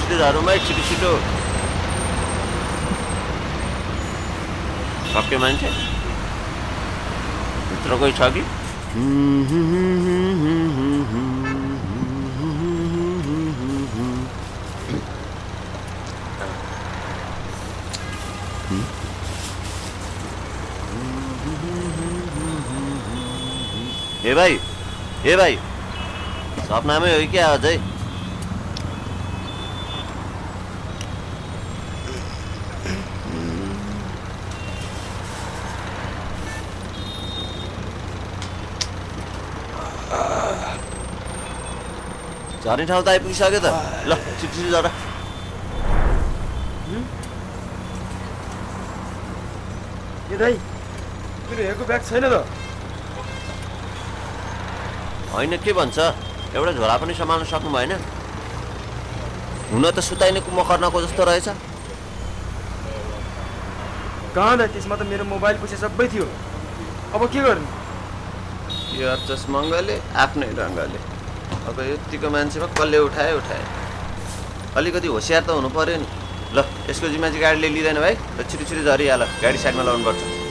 छिटो झारौँ है छिटो छिटो सक्यो मान्छे भित्र कोही छ कि ए भाइ सपनामै हो कि अझै झर्ने ठाउँ त आइपुगिसक्यो त ल छिटो झर ए दाइ मेरो हेरको ब्याग छैन त होइन के भन्छ एउटा झोला पनि सम्हाल्न सक्नु भएन हुन त सुताइने कुम्भकर्णको जस्तो रहेछ कहाँ दाइ त्यसमा त मेरो मोबाइल पैसा सबै थियो अब के गर्ने यो अर्चस मङ्गले आफ्नै ढङ्गले अब यतिको मान्छेमा कसले उठाए अलिकति होसियार त हुनु पर्यो नि ल यसको जिम्मा चाहिँ गाडीले लिँदैन भाइ र छिटो झरिहाल गाडी साइडमा लाउनुपर्छ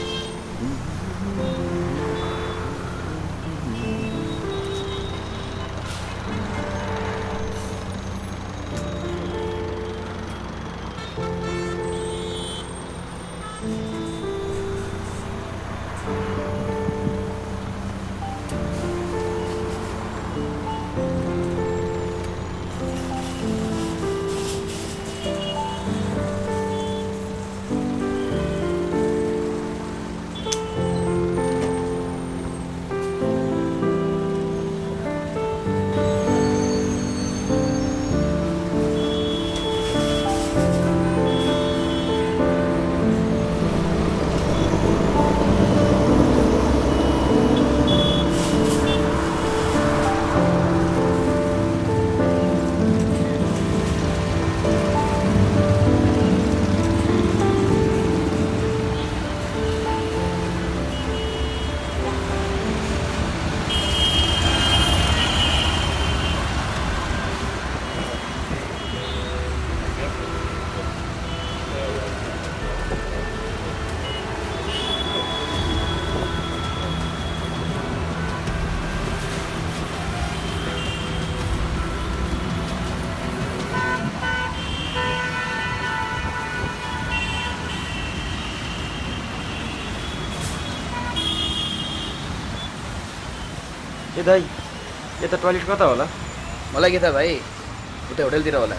ए दाइ यता टोयलेट कता होला मलाई के थाहा भाइ उतै होटलतिर होला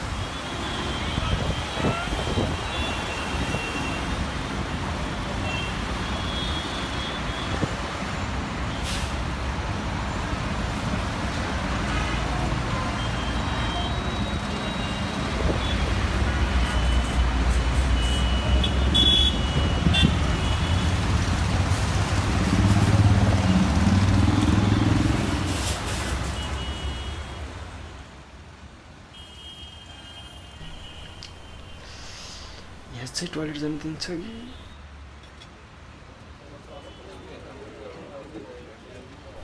चाहिँ टोयलेट जान दिन्छ कि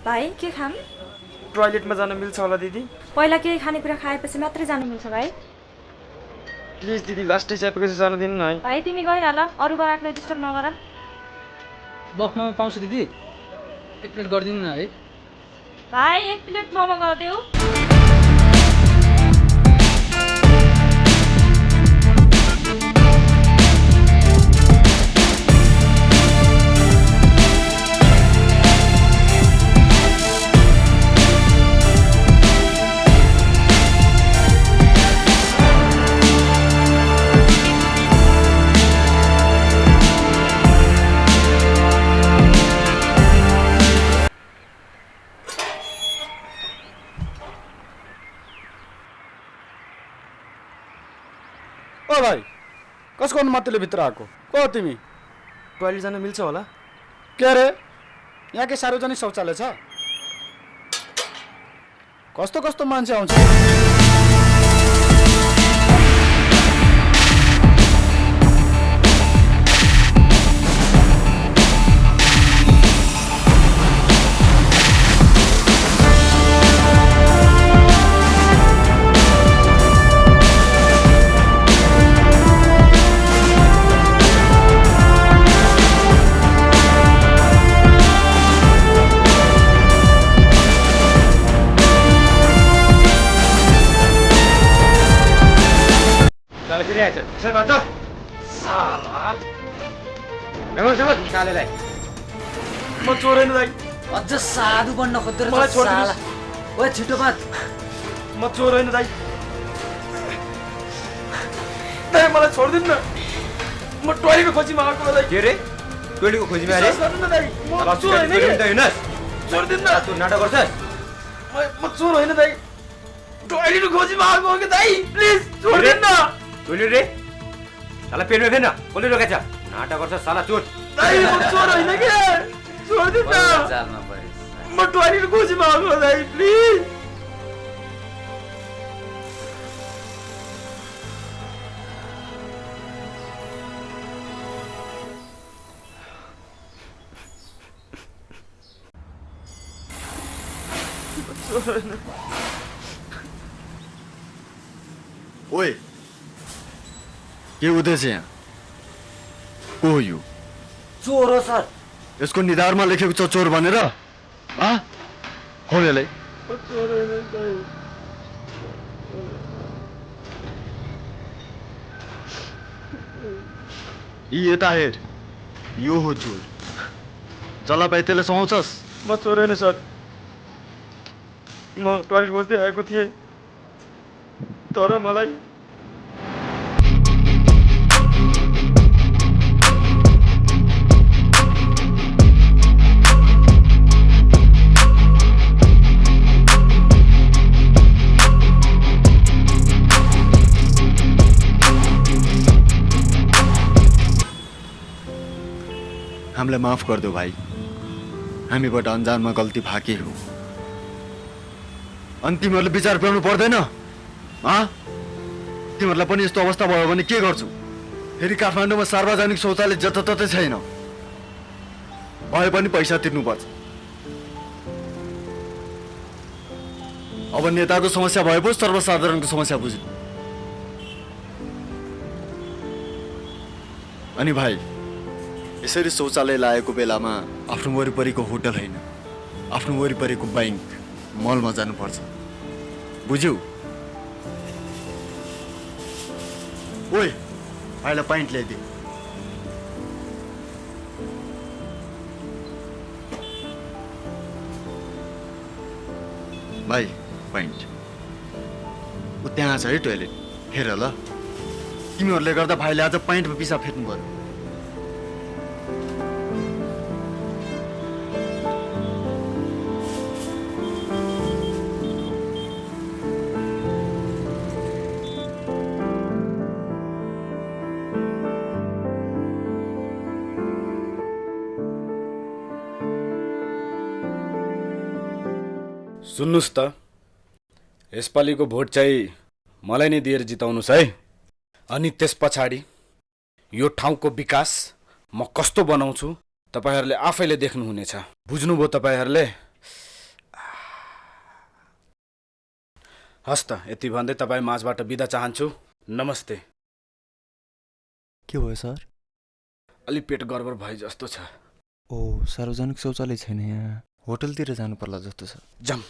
भाइ के खाम टोयलेटमा जान मिल्छ होला दिदी पहिला केही खानेकुरा खाएपछि मात्रै जानु मिल्छ भाइ प्लिज दिदी लास्टै चाहिएपछि जान दिनु न है भाइ तिमी गइहाल अरू ग्राहकलाई डिस्टर्ब नगर बफमा पाउँछु दिदी एक प्लेट गरिदिनु न है भाइ एक प्लेट मोमो गरिदेऊ ओ भाइ कसको अनुमतिले भित्र आएको को हो तिमी टोइलेट जान मिल्छ होला? के अरे यहाँ के सार्वजनिक शौचालय छ कस्तो कस्तो मान्छे आउँछ म चोर होइन दाइ, अझ साधु बन्न खोज्दो मलाई रहेछ छोडिदिनुहोस्। साला। ओए छिटो बात। म चोर होइन दाइ। दाइ मलाई छोडिदिनु न, म टोइलेटको खोजीमा आएको हो दाइ। के रे टोइलेटको खोजीमा अरे विश्वास गर्नु न दाइ, म चोर होइन कि। छोडिदिनु न, तँ नाटक गर्छस् म चोर होइन दाइ। टोइलेटको खोजीमा आएको हो कि दाइ, प्लिज छोडिदिनु न। टोइलेट रे साला पेटमा फेर्न कसले रोकेछ नाटक गर्छस् साला चोर दाइ म चोर होइन कि, छोडिदिनु न। जालमा परेछ। म टोइलेटको खोजीमा आएको हो दाइ, प्लिज। ओए के हुँदैछ यहाँ को हो यो चोर हो सर। यसको निधारमा लेखेको छ चोर भनेर खोल यसलाई यी यता हेर यो हो चोर जला पाइ त्यसले सुहाउँछस् म चोर होइन सर, म टोइलेट खोज्दै आएको थिएँ, तर मलाई हामीलाई माफ गरिदेऊ भाइ हामीबाट अन्जानमा गल्ती भाके हो अनि तिमीहरूले विचार पाउनु पर्दैन तिमीहरूलाई पनि यस्तो अवस्था भयो भने के गर्छु फेरि काठमाडौँमा सार्वजनिक शौचालय जताततै छैन भए पनि पैसा तिर्नुपर्छ अब नेताको समस्या भए पो सर्वसाधारणको समस्या बुझ्नु अनि भाइ यसरी शौचालय लागेको बेलामा आफ्नो वरिपरिको होटल होइन आफ्नो वरिपरिको बैंक मलमा जानुपर्छ बुझ्यौ ओए भाइलाई पाइन्ट ल्याइदियो भाइ पाइन्ट ऊ त्यहाँ छ है टोइलेट हेर ल तिमीहरूले गर्दा भाइले आज पाइन्टमा पिसाब फेर्नु पर्यो सुन्नुस् त यसपालिको भोट चाहिँ मलाई नै दिएर जिताउनुस् है अनि त्यस पछाडि यो ठाउँको विकास म कस्तो बनाउँछु तपाईहरुले आफैले देख्नुहुनेछ बुझ्नुभयो तपाईहरुले हस्त यति भन्दै तपाई माझबाट बिदा चाहन्छु नमस्ते के भयो सर अलि पेट गडबड भए जस्तो छ ओ सार्वजनिक शौचालय छैन यहाँ होटलतिर जानु पर्ला जस्तो छ जाम